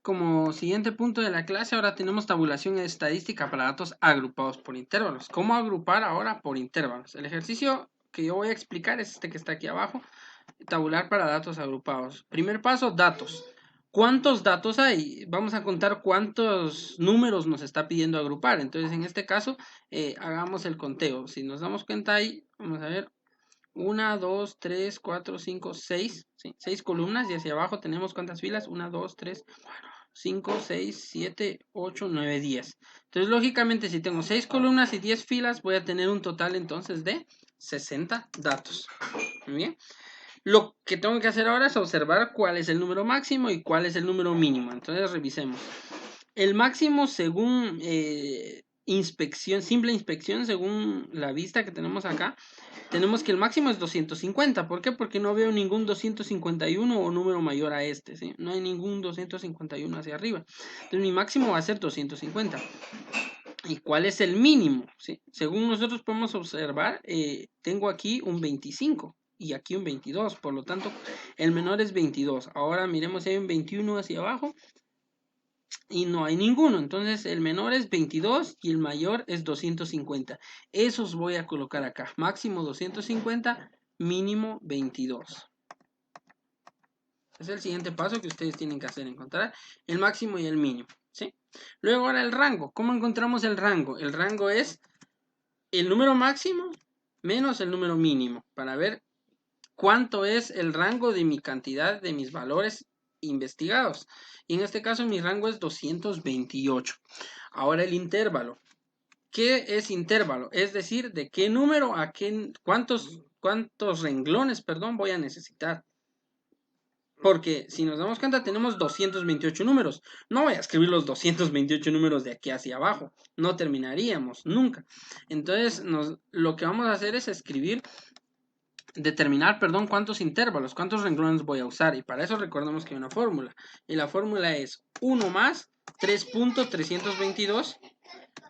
Como siguiente punto de la clase, ahora tenemos tabulación estadística para datos agrupados por intervalos. ¿Cómo agrupar ahora por intervalos? El ejercicio que yo voy a explicar es este que está aquí abajo, tabular para datos agrupados. Primer paso, datos. ¿Cuántos datos hay? Vamos a contar cuántos números nos está pidiendo agrupar. Entonces, en este caso, hagamos el conteo. Si nos damos cuenta ahí, vamos a ver, 1, 2, 3, 4, 5, 6, ¿sí? 6 columnas y hacia abajo tenemos cuántas filas, 1, 2, 3, 5, 6, 7, 8, 9, 10. Entonces, lógicamente, si tengo 6 columnas y 10 filas, voy a tener un total entonces de 60 datos. Muy bien. Lo que tengo que hacer ahora es observar cuál es el número máximo y cuál es el número mínimo. Entonces, revisemos. El máximo según inspección, simple inspección, según la vista que tenemos acá, tenemos que el máximo es 250. ¿Por qué? Porque no veo ningún 251 o número mayor a este, ¿sí? No hay ningún 251 hacia arriba. Entonces mi máximo va a ser 250. ¿Y cuál es el mínimo? ¿Sí? Según nosotros podemos observar, tengo aquí un 25 y aquí un 22. Por lo tanto, el menor es 22. Ahora miremos si hay un 21 hacia abajo y no hay ninguno. Entonces el menor es 22 y el mayor es 250. Esos voy a colocar acá. Máximo 250, mínimo 22. Es el siguiente paso que ustedes tienen que hacer, encontrar el máximo y el mínimo, ¿sí? Luego ahora el rango. ¿Cómo encontramos el rango? El rango es el número máximo menos el número mínimo para ver cuánto es el rango de mi cantidad de mis valores investigados. Y en este caso mi rango es 228. Ahora el intervalo. ¿Qué es intervalo? Es decir, de qué número a qué, cuántos renglones, perdón, voy a necesitar. Porque si nos damos cuenta tenemos 228 números. No voy a escribir los 228 números de aquí hacia abajo. No terminaríamos nunca. Entonces lo que vamos a hacer es determinar, perdón, cuántos intervalos, cuántos renglones voy a usar. Y para eso recordemos que hay una fórmula. Y la fórmula es 1 más 3.322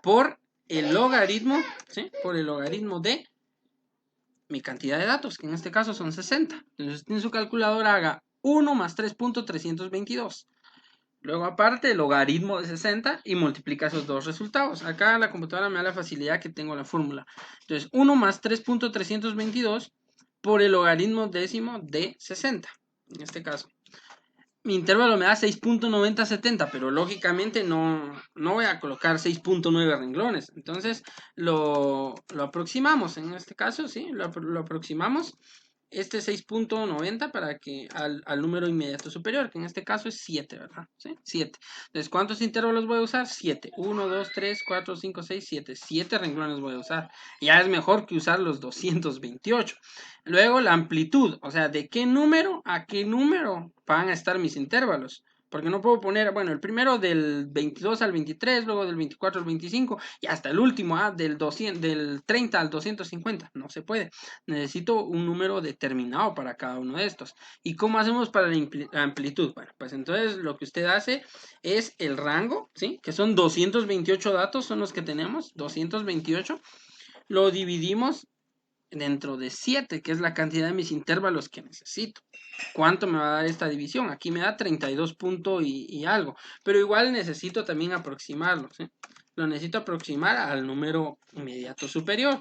por el logaritmo, ¿sí? Por el logaritmo de mi cantidad de datos, que en este caso son 60. Entonces en su calculadora haga 1 más 3.322. Luego aparte el logaritmo de 60 y multiplica esos dos resultados. Acá la computadora me da la facilidad que tengo la fórmula. Entonces 1 más 3.322 por el logaritmo décimo de 60. En este caso. Mi intervalo me da 6.9070, pero lógicamente no voy a colocar 6.9 renglones. Entonces lo aproximamos en este caso, ¿sí? Lo aproximamos este 6.90 para que al número inmediato superior, que en este caso es 7, ¿verdad? ¿Sí? 7. Entonces, ¿cuántos intervalos voy a usar? 7. 1, 2, 3, 4, 5, 6, 7. 7 renglones voy a usar. Ya es mejor que usar los 228. Luego la amplitud, o sea, de qué número a qué número van a estar mis intervalos. Porque no puedo poner, bueno, el primero del 22 al 23, luego del 24 al 25 y hasta el último, del 30 al 250. No se puede. Necesito un número determinado para cada uno de estos. ¿Y cómo hacemos para la amplitud? Bueno, pues entonces lo que usted hace es el rango, ¿sí? Que son 228 datos, son los que tenemos, 228. Lo dividimos dentro de 7, que es la cantidad de mis intervalos que necesito. ¿Cuánto me va a dar esta división? Aquí me da 32 puntos y algo, pero igual necesito también aproximarlo, ¿sí? Lo necesito aproximar al número inmediato superior.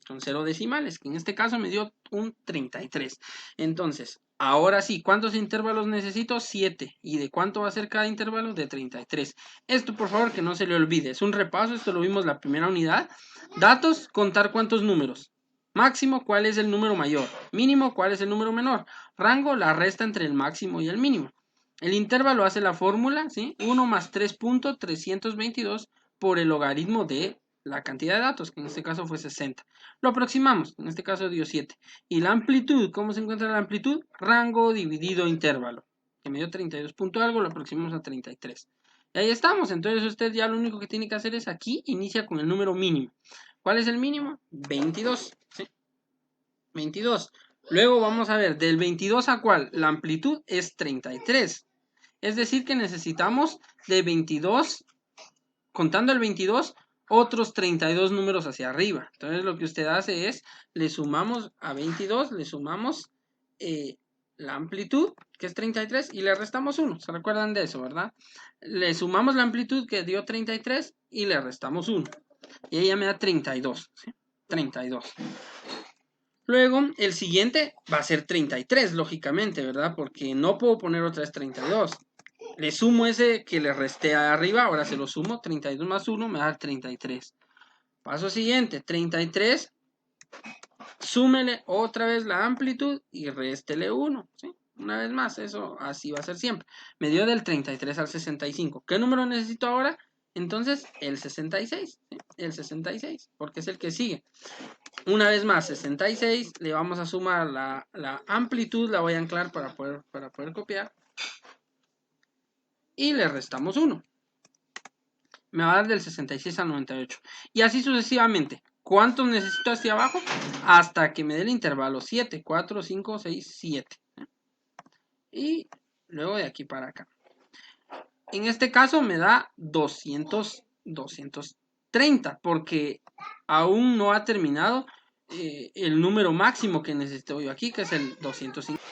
Son 0 decimales, que en este caso me dio un 33. Entonces, ahora sí, ¿cuántos intervalos necesito? 7. ¿Y de cuánto va a ser cada intervalo? De 33. Esto, por favor, que no se le olvide. Es un repaso, esto lo vimos la primera unidad. Datos, contar cuántos números. Máximo, ¿cuál es el número mayor? Mínimo, ¿cuál es el número menor? Rango, la resta entre el máximo y el mínimo. El intervalo hace la fórmula, ¿sí? 1 más 3.322 por el logaritmo de la cantidad de datos, que en este caso fue 60. Lo aproximamos, en este caso dio 7. Y la amplitud, ¿cómo se encuentra la amplitud? Rango dividido intervalo, que me dio 32 punto algo, lo aproximamos a 33. Y ahí estamos, entonces usted ya lo único que tiene que hacer es aquí, inicia con el número mínimo. ¿Cuál es el mínimo? 22, ¿sí? 22. Luego vamos a ver, del 22 a cuál, la amplitud es 33. Es decir que necesitamos de 22, contando el 22, otros 32 números hacia arriba. Entonces lo que usted hace es, le sumamos a 22, le sumamos la amplitud, que es 33, y le restamos 1. ¿Se recuerdan de eso, verdad? Le sumamos la amplitud que dio 33 y le restamos 1. Y ella me da 32. ¿Sí? 32. Luego, el siguiente va a ser 33, lógicamente, ¿verdad? Porque no puedo poner otra vez 32. Le sumo ese que le resté arriba, ahora se lo sumo, 32 más 1 me da 33. Paso siguiente, 33, súmele otra vez la amplitud y réstele 1, ¿sí? Una vez más, eso así va a ser siempre. Me dio del 33 al 65. ¿Qué número necesito ahora? Entonces, el 66, ¿sí? El 66, porque es el que sigue. Una vez más, 66, le vamos a sumar la amplitud, la voy a anclar para poder copiar. Y le restamos 1. Me va a dar del 66 al 98. Y así sucesivamente. ¿Cuántos necesito hacia abajo? Hasta que me dé el intervalo 7, 4, 5, 6, 7. Y luego de aquí para acá. En este caso me da 230, porque aún no ha terminado el número máximo que necesito yo aquí, que es el 250.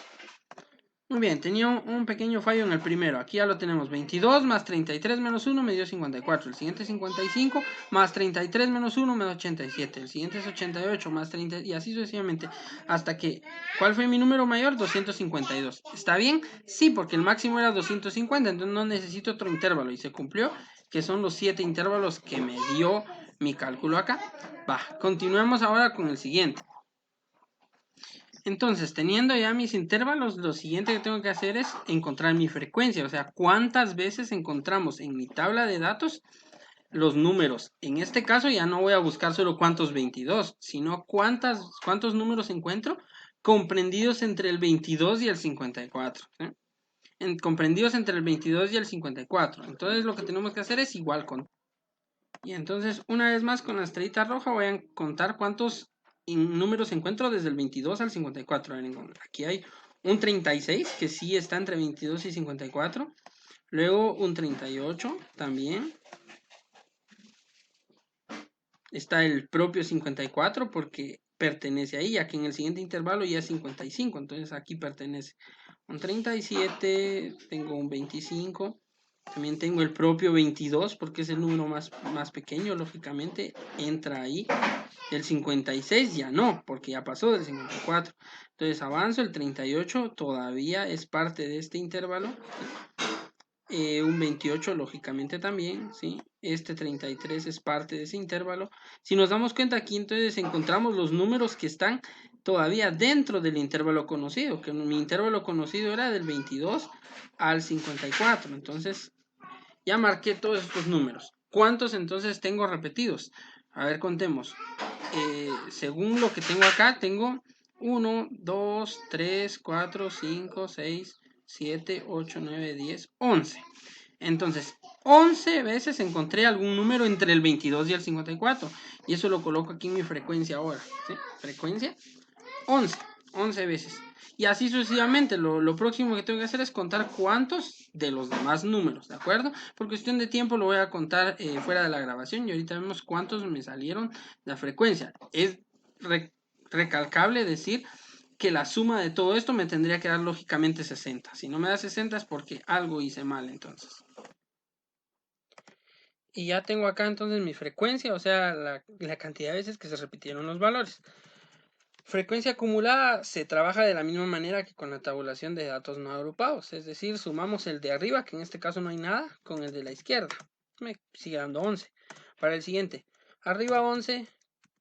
Muy bien, tenía un pequeño fallo en el primero. Aquí ya lo tenemos. 22 más 33 menos 1 me dio 54. El siguiente es 55 más 33 menos 1 me da 87. El siguiente es 88 más 30 y así sucesivamente. Hasta que, ¿cuál fue mi número mayor? 252. ¿Está bien? Sí, porque el máximo era 250. Entonces no necesito otro intervalo. Y se cumplió, que son los 7 intervalos que me dio mi cálculo acá. Va, continuemos ahora con el siguiente. Entonces, teniendo ya mis intervalos, lo siguiente que tengo que hacer es encontrar mi frecuencia, o sea, cuántas veces encontramos en mi tabla de datos los números. En este caso ya no voy a buscar solo cuántos 22, sino cuántos números encuentro comprendidos entre el 22 y el 54. ¿Sí? Comprendidos entre el 22 y el 54. Entonces lo que tenemos que hacer es igual con... Y entonces, una vez más con la estrellita roja voy a contar cuántos números encuentro desde el 22 al 54. Aquí hay un 36 que sí está entre 22 y 54. Luego un 38 también. Está el propio 54 porque pertenece ahí, ya que en el siguiente intervalo ya es 55. Entonces aquí pertenece un 37, tengo un 25. También tengo el propio 22 porque es el número más pequeño, lógicamente, entra ahí. El 56 ya no, porque ya pasó del 54. Entonces avanzo, el 38 todavía es parte de este intervalo. Un 28 lógicamente también, ¿sí? Este 33 es parte de ese intervalo. Si nos damos cuenta aquí, entonces encontramos los números que están todavía dentro del intervalo conocido, que mi intervalo conocido era del 22 al 54. Entonces ya marqué todos estos números. ¿Cuántos entonces tengo repetidos? A ver, contemos. Según lo que tengo acá, tengo 1, 2, 3, 4, 5, 6, 7, 8, 9, 10, 11. Entonces, 11 veces encontré algún número entre el 22 y el 54. Y eso lo coloco aquí en mi frecuencia ahora. ¿Sí? Frecuencia 11. 11 veces. Y así sucesivamente. Lo próximo que tengo que hacer es contar cuántos de los demás números, ¿de acuerdo? Por cuestión de tiempo lo voy a contar fuera de la grabación y ahorita vemos cuántos me salieron la frecuencia. Es recalcable decir que la suma de todo esto me tendría que dar lógicamente 60. Si no me da 60 es porque algo hice mal entonces. Y ya tengo acá entonces mi frecuencia, o sea, la cantidad de veces que se repitieron los valores. Frecuencia acumulada se trabaja de la misma manera que con la tabulación de datos no agrupados, es decir, sumamos el de arriba, que en este caso no hay nada, con el de la izquierda. Me sigue dando 11. Para el siguiente, arriba 11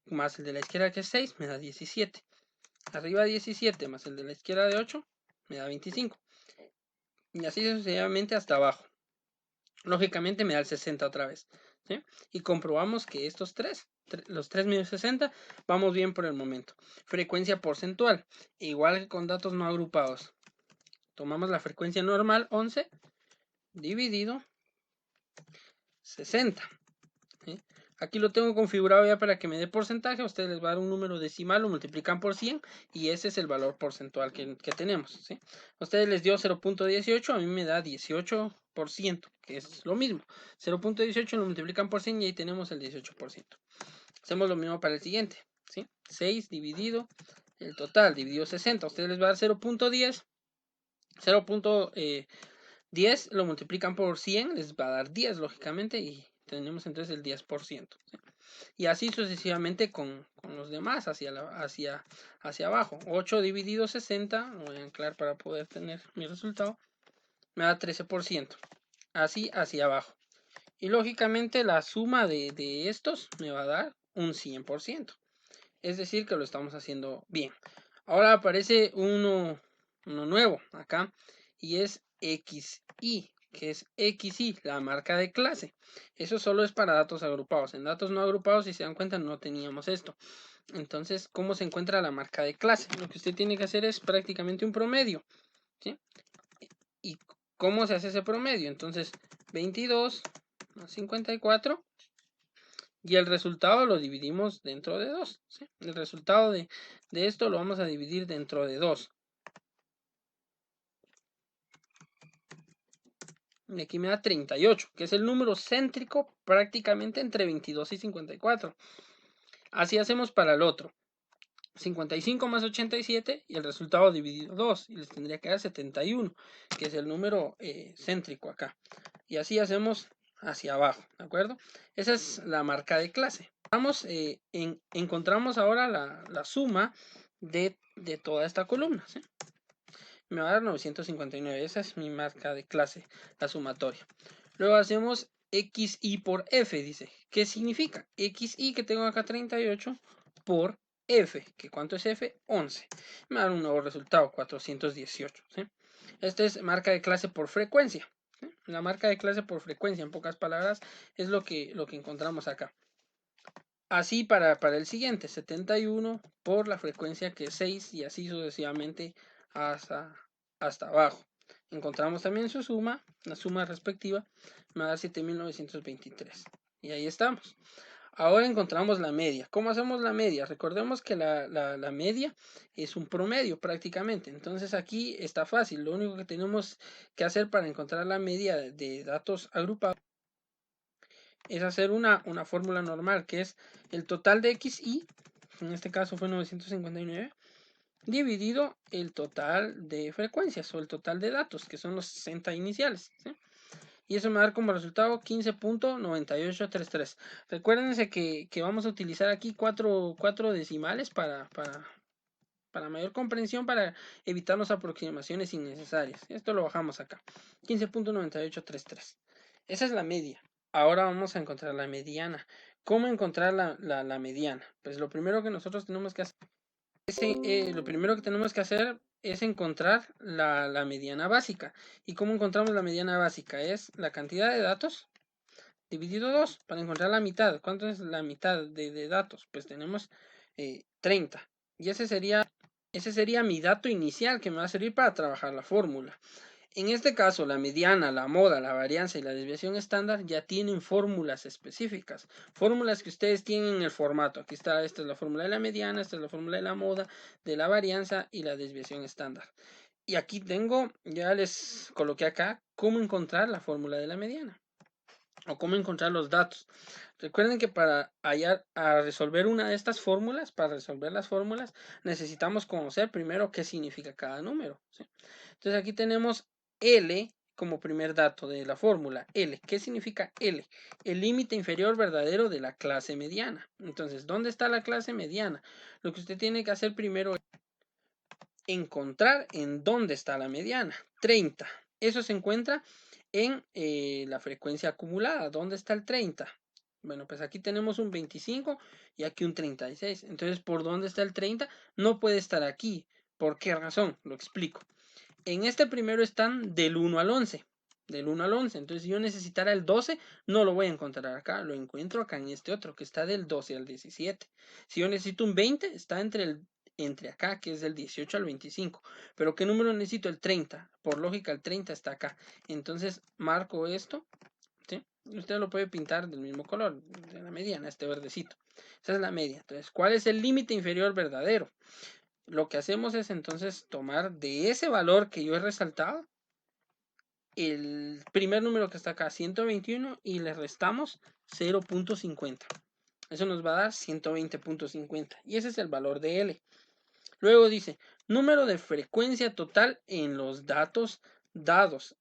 más el de la izquierda que es 6 me da 17. Arriba 17 más el de la izquierda de 8 me da 25. Y así sucesivamente hasta abajo. Lógicamente me da el 60 otra vez. ¿Sí? Y comprobamos que estos los 3 medio 60, vamos bien por el momento. Frecuencia porcentual, igual que con datos no agrupados. Tomamos la frecuencia normal, 11, dividido 60. ¿Sí? Aquí lo tengo configurado ya para que me dé porcentaje. A ustedes les va a dar un número decimal, lo multiplican por 100 y ese es el valor porcentual que tenemos. ¿Sí? A ustedes les dio 0.18, a mí me da 18%, que es lo mismo. 0.18 lo multiplican por 100 y ahí tenemos el 18%. Hacemos lo mismo para el siguiente. ¿Sí? 6 dividido el total, dividido 60. A ustedes les va a dar 0.10 0.10 lo multiplican por 100, les va a dar 10, lógicamente, y tenemos entonces el 10%. ¿Sí? Y así sucesivamente con los demás hacia abajo. 8 dividido 60, voy a anclar para poder tener mi resultado, me da 13%. Así hacia abajo. Y lógicamente la suma de estos me va a dar un 100%. Es decir, que lo estamos haciendo bien. Ahora aparece uno nuevo acá y es XI, que es XI, la marca de clase. Eso solo es para datos agrupados. En datos no agrupados, si se dan cuenta, no teníamos esto. Entonces, ¿cómo se encuentra la marca de clase? Lo que usted tiene que hacer es prácticamente un promedio. ¿Sí? ¿Y cómo se hace ese promedio? Entonces, 22 más 54 y el resultado lo dividimos dentro de 2. ¿Sí? El resultado de esto lo vamos a dividir dentro de 2. Y aquí me da 38, que es el número céntrico prácticamente entre 22 y 54. Así hacemos para el otro. 55 más 87 y el resultado dividido 2. Y les tendría que dar 71, que es el número céntrico acá. Y así hacemos hacia abajo, ¿de acuerdo? Esa es la marca de clase. Encontramos ahora la suma de toda esta columna, ¿sí? Me va a dar 959, esa es mi marca de clase, la sumatoria. Luego hacemos XI por F, dice. ¿Qué significa? XI, que tengo acá 38, por F, que ¿cuánto es F? 11. Me va a dar un nuevo resultado, 418, ¿sí? Esta es marca de clase por frecuencia. ¿Sí? La marca de clase por frecuencia, en pocas palabras, es lo que encontramos acá. Así para el siguiente, 71 por la frecuencia que es 6 y así sucesivamente hasta abajo. Encontramos también su suma, la suma respectiva, me da 7923. Y ahí estamos. Ahora encontramos la media. ¿Cómo hacemos la media? Recordemos que la media es un promedio prácticamente. Entonces aquí está fácil. Lo único que tenemos que hacer para encontrar la media de datos agrupados es hacer una fórmula normal, que es el total de XI, en este caso fue 959, dividido el total de frecuencias o el total de datos, que son los 60 iniciales. ¿Sí? Y eso me va a dar como resultado 15.9833. Recuérdense que vamos a utilizar aquí cuatro decimales para mayor comprensión, para evitarnos aproximaciones innecesarias. Esto lo bajamos acá. 15.9833. Esa es la media. Ahora vamos a encontrar la mediana. ¿Cómo encontrar la mediana? Pues lo primero que nosotros tenemos que hacer es encontrar la mediana básica. ¿Y cómo encontramos la mediana básica? Es la cantidad de datos dividido 2 para encontrar la mitad. ¿Cuánto es la mitad de datos? Pues tenemos 30. Y ese sería mi dato inicial que me va a servir para trabajar la fórmula. En este caso, la mediana, la moda, la varianza y la desviación estándar ya tienen fórmulas específicas. Fórmulas que ustedes tienen en el formato. Aquí está, esta es la fórmula de la mediana, esta es la fórmula de la moda, de la varianza y la desviación estándar. Y aquí tengo, ya les coloqué acá, cómo encontrar la fórmula de la mediana o cómo encontrar los datos. Recuerden que para resolver una de estas fórmulas, para resolver las fórmulas, necesitamos conocer primero qué significa cada número. ¿Sí? Entonces aquí tenemos L como primer dato de la fórmula. L, ¿qué significa L? El límite inferior verdadero de la clase mediana. Entonces, ¿dónde está la clase mediana? Lo que usted tiene que hacer primero es encontrar en dónde está la mediana. 30. Eso se encuentra en la frecuencia acumulada. ¿Dónde está el 30? Bueno, pues aquí tenemos un 25 y aquí un 36. Entonces, ¿por dónde está el 30? No puede estar aquí. ¿Por qué razón? Lo explico. En este primero están del 1 al 11. Del 1 al 11. Entonces, si yo necesitara el 12, no lo voy a encontrar acá. Lo encuentro acá en este otro, que está del 12 al 17. Si yo necesito un 20, está entre acá, que es del 18 al 25. Pero ¿qué número necesito? El 30. Por lógica, el 30 está acá. Entonces, marco esto. ¿Sí? Usted lo puede pintar del mismo color, de la mediana, este verdecito. Esa es la media. Entonces, ¿cuál es el límite inferior verdadero? Lo que hacemos es entonces tomar de ese valor que yo he resaltado el primer número que está acá, 121, y le restamos 0.50. Eso nos va a dar 120.50 y ese es el valor de L. Luego dice, número de frecuencia total en los datos dados.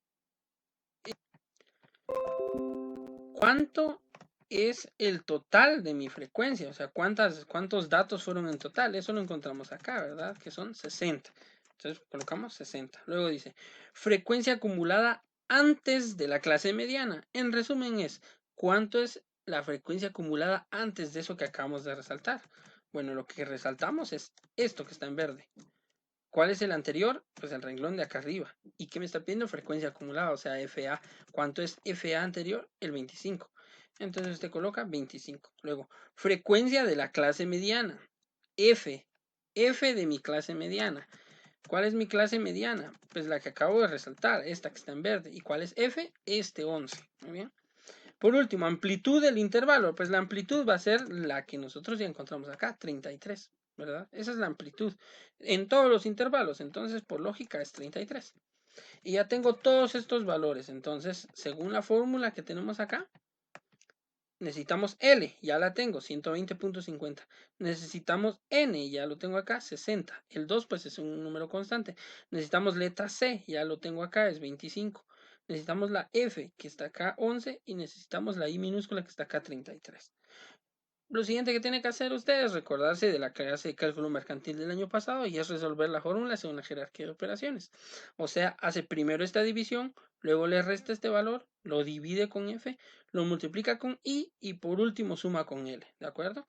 ¿Cuánto es el total de mi frecuencia? O sea, ¿cuántos datos fueron en total? Eso lo encontramos acá, ¿verdad? Que son 60. Entonces colocamos 60. Luego dice, frecuencia acumulada antes de la clase mediana. En resumen es, ¿cuánto es la frecuencia acumulada antes de eso que acabamos de resaltar? Bueno, lo que resaltamos es esto que está en verde. ¿Cuál es el anterior? Pues el renglón de acá arriba. ¿Y qué me está pidiendo? Frecuencia acumulada, o sea, FA. ¿Cuánto es FA anterior? El 25. Entonces usted coloca 25. Luego, frecuencia de la clase mediana. F. F de mi clase mediana. ¿Cuál es mi clase mediana? Pues la que acabo de resaltar, esta que está en verde. ¿Y cuál es F? Este 11. Muy bien. Por último, amplitud del intervalo. Pues la amplitud va a ser la que nosotros ya encontramos acá, 33, ¿verdad? Esa es la amplitud en todos los intervalos. Entonces, por lógica, es 33. Y ya tengo todos estos valores. Entonces, según la fórmula que tenemos acá, necesitamos L, ya la tengo, 120.50. Necesitamos N, ya lo tengo acá, 60. El 2 pues es un número constante. Necesitamos letra C, ya lo tengo acá, es 25. Necesitamos la F, que está acá, 11. Y necesitamos la I minúscula, que está acá, 33. Lo siguiente que tiene que hacer usted es recordarse de la clase de cálculo mercantil del año pasado y es resolver la fórmula según la jerarquía de operaciones. O sea, hace primero esta división, luego le resta este valor, lo divide con F, lo multiplica con I y por último suma con L, ¿de acuerdo?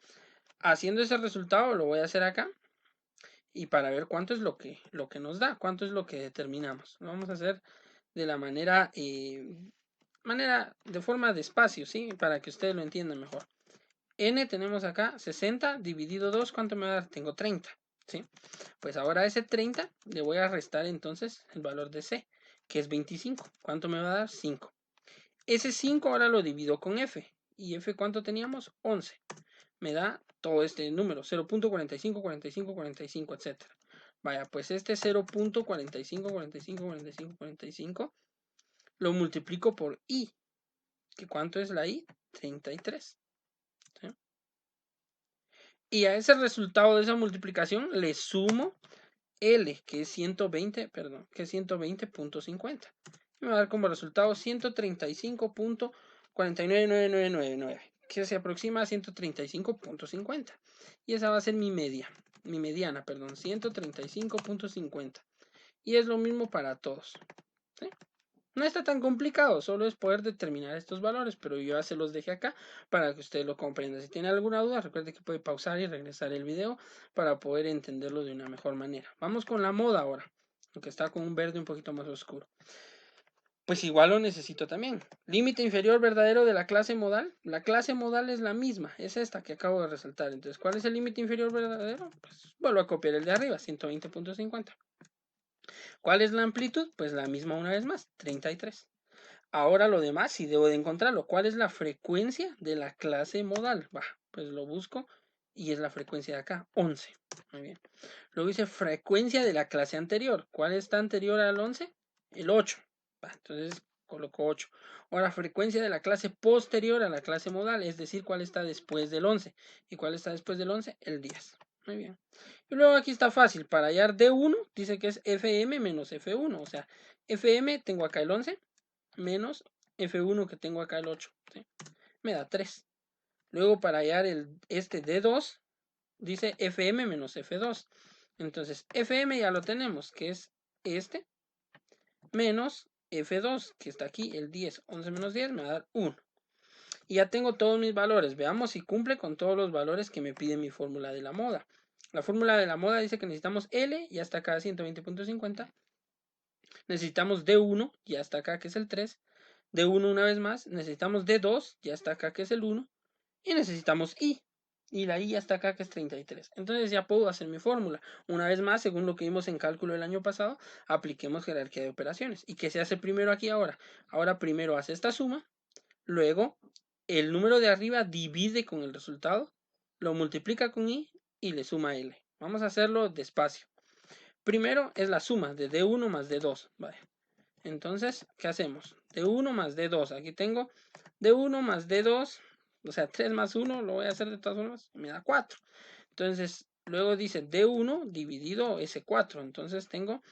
Haciendo ese resultado lo voy a hacer acá y para ver cuánto es lo que nos da, cuánto es lo que determinamos. Lo vamos a hacer de la de forma despacio, ¿sí? Para que ustedes lo entiendan mejor. N tenemos acá 60 dividido 2, ¿cuánto me va a dar? Tengo 30, ¿sí? Pues ahora a ese 30 le voy a restar entonces el valor de C, que es 25. ¿Cuánto me va a dar? 5. Ese 5 ahora lo divido con F. ¿Y F cuánto teníamos? 11. Me da todo este número, 0.45, 45, 45, etc. Vaya, pues este 0.45, 45, 45, 45 lo multiplico por I. ¿Que cuánto es la I? 33. ¿Sí? Y a ese resultado de esa multiplicación le sumo L, que es 120, perdón, que es 120.50. Me va a dar como resultado 135.499999, que se aproxima a 135.50. Y esa va a ser mi mediana, perdón, 135.50. Y es lo mismo para todos. ¿Sí? No está tan complicado, solo es poder determinar estos valores, pero yo ya se los dejé acá para que usted lo comprenda. Si tiene alguna duda, recuerde que puede pausar y regresar el video para poder entenderlo de una mejor manera. Vamos con la moda ahora, que está con un verde un poquito más oscuro. Pues igual lo necesito también. Límite inferior verdadero de la clase modal. La clase modal es la misma, es esta que acabo de resaltar. Entonces, ¿cuál es el límite inferior verdadero? Pues vuelvo a copiar el de arriba, 120.50. ¿Cuál es la amplitud? Pues la misma una vez más, 33. Ahora lo demás sí debo de encontrarlo. ¿Cuál es la frecuencia de la clase modal? Va, pues lo busco y es la frecuencia de acá, 11. Muy bien. Luego dice frecuencia de la clase anterior. ¿Cuál está anterior al 11? El 8. Va, entonces coloco 8. Ahora frecuencia de la clase posterior a la clase modal, es decir, cuál está después del 11. ¿Y cuál está después del 11? El 10. Muy bien. Y luego aquí está fácil. Para hallar D1 dice que es FM menos F1. O sea, FM tengo acá el 11 menos F1 que tengo acá el 8. ¿Sí? Me da 3. Luego para hallar este D2 dice FM menos F2. Entonces FM ya lo tenemos, que es este, menos F2, que está aquí, el 10. 11 menos 10 me va a dar 1. Y ya tengo todos mis valores. Veamos si cumple con todos los valores que me pide mi fórmula de la moda. La fórmula de la moda dice que necesitamos L, ya está acá 120.50. Necesitamos D1, ya está acá, que es el 3. D1 una vez más. Necesitamos D2, ya está acá, que es el 1. Y necesitamos I. Y la I ya está acá, que es 33. Entonces ya puedo hacer mi fórmula. Una vez más, según lo que vimos en cálculo el año pasado, apliquemos jerarquía de operaciones. ¿Y qué se hace primero aquí ahora? Ahora primero hace esta suma. Luego, el número de arriba divide con el resultado. Lo multiplica con I y le suma L. Vamos a hacerlo despacio. Primero es la suma de D1 más D2. Vale. Entonces, ¿qué hacemos? D1 más D2. Aquí tengo D1 más D2. O sea, 3 más 1. Lo voy a hacer de todas formas. Me da 4. Entonces, Luego dice D1 dividido S4. Entonces tengo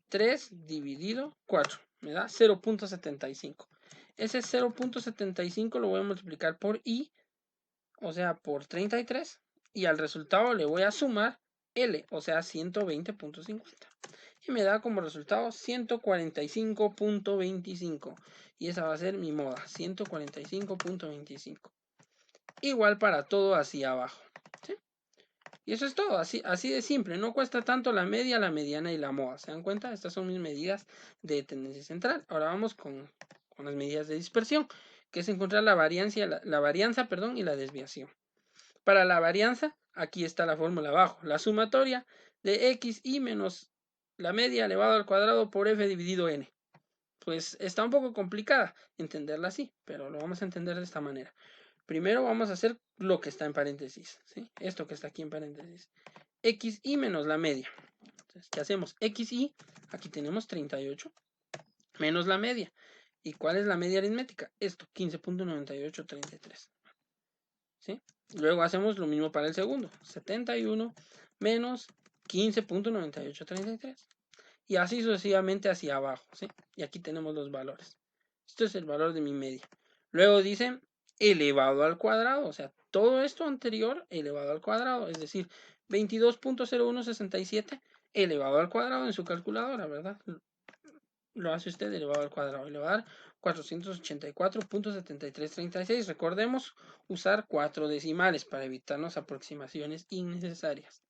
3 dividido 4. Me da 0.75. Ese 0.75 lo voy a multiplicar por I, o sea, por 33. Y al resultado le voy a sumar L, o sea, 120.50. Y me da como resultado 145.25. Y esa va a ser mi moda, 145.25. Igual para todo hacia abajo. ¿Sí? Y eso es todo, así de simple. No cuesta tanto la media, la mediana y la moda. ¿Se dan cuenta? Estas son mis medidas de tendencia central. Ahora vamos con las medidas de dispersión, que es encontrar la varianza, y la desviación. Para la varianza, aquí está la fórmula abajo. La sumatoria de xi menos la media elevado al cuadrado por f dividido n. Pues está un poco complicada entenderla así, pero lo vamos a entender de esta manera. Primero vamos a hacer lo que está en paréntesis, ¿sí? Esto que está aquí en paréntesis. Xi menos la media. Entonces, ¿qué hacemos? Xi, aquí tenemos 38, menos la media. ¿Y cuál es la media aritmética? Esto, 15.9833. ¿Sí? Luego hacemos lo mismo para el segundo. 71 menos 15.9833. Y así sucesivamente hacia abajo, ¿sí? Y aquí tenemos los valores. Esto es el valor de mi media. Luego dice elevado al cuadrado, o sea, todo esto anterior elevado al cuadrado, es decir, 22.0167 elevado al cuadrado en su calculadora, ¿verdad? Lo hace usted elevado al cuadrado y le va a dar 484.7336. Recordemos usar 4 decimales para evitarnos aproximaciones innecesarias.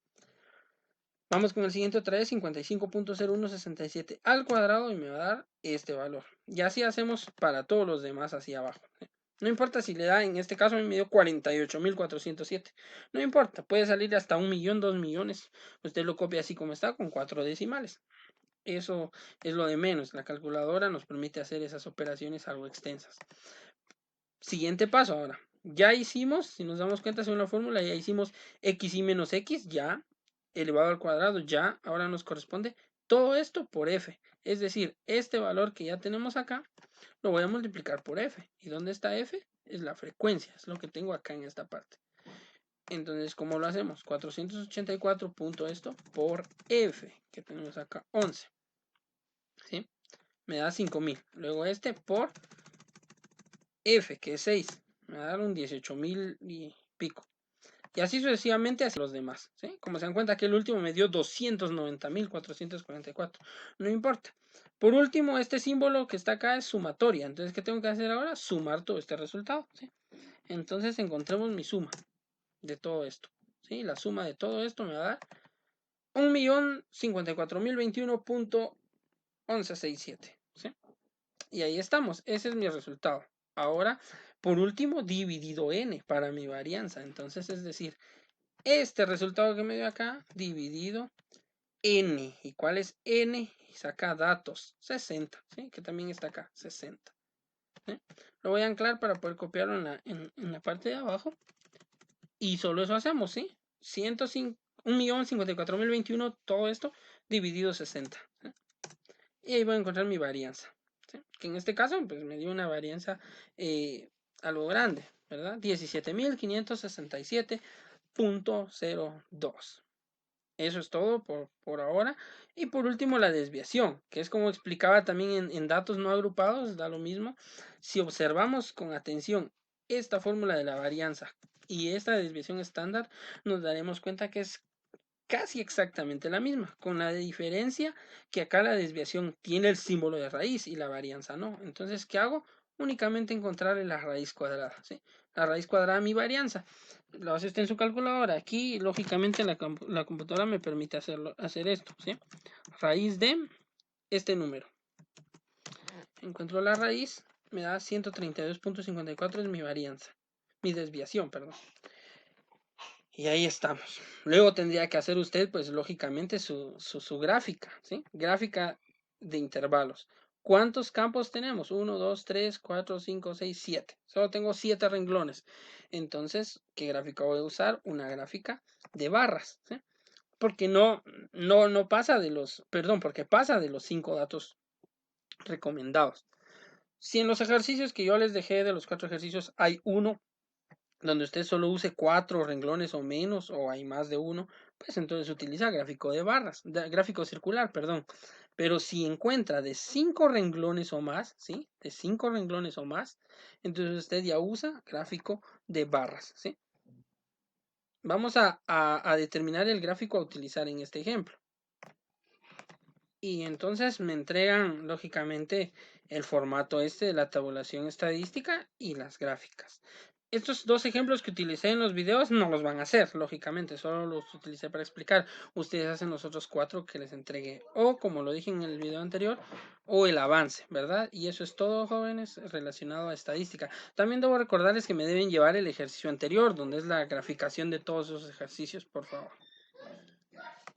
Vamos con el siguiente otra vez, 55.0167 al cuadrado y me va a dar este valor. Y así hacemos para todos los demás hacia abajo. No importa si le da, en este caso a mí me dio 48.407. No importa, puede salir hasta 1.000.000, 2.000.000. Usted lo copia así como está, con 4 decimales. Eso es lo de menos. La calculadora nos permite hacer esas operaciones algo extensas. Siguiente paso ahora. Ya hicimos, si nos damos cuenta según la fórmula, ya hicimos xi menos x, ya, elevado al cuadrado, ya. Ahora nos corresponde todo esto por f. Es decir, este valor que ya tenemos acá, lo voy a multiplicar por f. ¿Y dónde está f? Es la frecuencia, es lo que tengo acá en esta parte. Entonces, ¿cómo lo hacemos? 484 punto esto por f, que tenemos acá, 11. ¿Sí? Me da 5.000. Luego este por f, que es 6. Me va a dar un 18.000 y pico. Y así sucesivamente hacia los demás. ¿Sí? Como se dan cuenta que el último me dio 290.444. No importa. Por último, este símbolo que está acá es sumatoria. Entonces, ¿qué tengo que hacer ahora? Sumar todo este resultado. ¿Sí? Entonces, encontremos mi suma de todo esto. ¿Sí? La suma de todo esto me va a dar 1.054.021.1167. ¿Sí? Y ahí estamos. Ese es mi resultado. Ahora, por último, dividido n para mi varianza. Entonces, es decir, este resultado que me dio acá, dividido n. ¿Y cuál es n? Saca datos, 60, ¿sí? Que también está acá, 60. ¿Sí? Lo voy a anclar para poder copiarlo en la parte de abajo. Y solo eso hacemos, ¿sí? 1.054.021, todo esto, dividido 60. ¿Sí? Y ahí voy a encontrar mi varianza. ¿Sí? Que en este caso, pues me dio una varianza algo grande, ¿verdad? 17.567.02. Eso es todo por ahora. Y por último, la desviación, que es como explicaba también en datos no agrupados, da lo mismo. Si observamos con atención esta fórmula de la varianza y esta desviación estándar, nos daremos cuenta que es casi exactamente la misma, con la diferencia que acá la desviación tiene el símbolo de raíz y la varianza no. Entonces, ¿qué hago? Únicamente encontrarle la raíz cuadrada, ¿sí? La raíz cuadrada de mi varianza. Lo hace usted en su calculadora. Aquí, lógicamente, la computadora me permite hacer esto, ¿sí? Raíz de este número. Encuentro la raíz, me da 132.54, es mi varianza. Mi desviación, perdón. Y ahí estamos. Luego tendría que hacer usted, pues lógicamente, su gráfica, ¿sí? Gráfica de intervalos. ¿Cuántos campos tenemos? 1, 2, 3, 4, 5, 6, 7. Solo tengo 7 renglones. Entonces, ¿qué gráfica voy a usar? Una gráfica de barras, ¿sí? Porque no pasa de los, perdón, porque pasa de los 5 datos recomendados. Si en los ejercicios que yo les dejé de los 4 ejercicios hay uno donde usted solo use 4 renglones o menos, o hay más de uno, pues entonces utiliza gráfico de barras, gráfico circular, perdón. Pero si encuentra de 5 renglones o más, ¿sí? De 5 renglones o más, entonces usted ya usa gráfico de barras, ¿sí? Vamos a determinar el gráfico a utilizar en este ejemplo. Y entonces me entregan, lógicamente, el formato este de la tabulación estadística y las gráficas. Estos dos ejemplos que utilicé en los videos no los van a hacer, lógicamente, solo los utilicé para explicar. Ustedes hacen los otros 4 que les entregué, o como lo dije en el video anterior, o el avance, ¿verdad? Y eso es todo, jóvenes, relacionado a estadística. También debo recordarles que me deben llevar el ejercicio anterior, donde es la graficación de todos esos ejercicios, por favor.